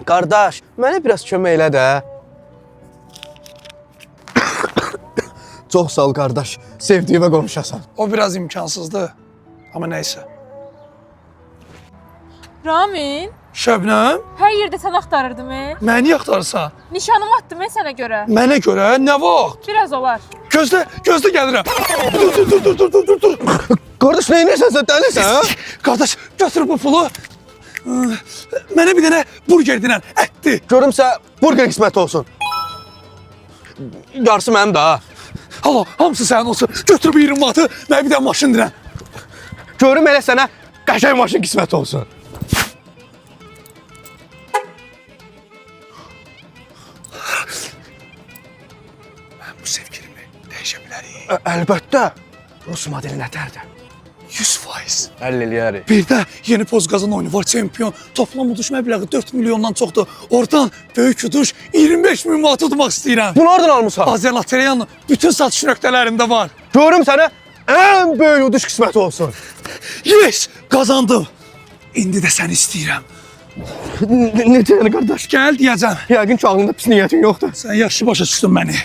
Qardaş, mənə biraz kömək elə də. Çox sağ ol qardaş, sevdiyimə qonuşasan. O biraz imkansızdı. Amma neysə. Ramin, Şəbnəm, hər yerdə sən axtarırdım. məni axtarsan? Nişanımı atdım sənə görə. Mənə görə nə vaxt? Biraz olar. Gözlə, gözlə gəlirəm. Dur. Qardaş, nə edirsən sən, dəlisən? Qardaş, götür bu pulu. Mənə bir dənə burger dinən, ətdi. Görümsə, burger qismət olsun. Yarısı mənim də ha. Hala, hamısı sənin olsun. Götür bu 20 manatı, mənə bir dənə maşın dinən. Görüm elə sənə qəşəng maşın qismət olsun. Mən bu sevgilimi dəyişə bilərik. Əlbəttə. Rus modeli nətərdir? 100%. Həll eləyərik. Bir də yeni Pozqazın oyunu var, çempion. Toplam uduş məbləği 4 milyondan çoxdur. Oradan böyük uduş 25 min manat udmaq istəyirəm. Bunu oradan almısan? Azer Lotereyanın bütün satış nöqtələrində var. Görüm sənə ən böyük uduş qisməti olsun. Yes, qazandım. İndi də səni istəyirəm. Necə yəni qardaş? Gəl deyəcəm. Yəqin ki, ağlında pis niyyətin yoxdur. Sən yaxşı başa düşdün məni.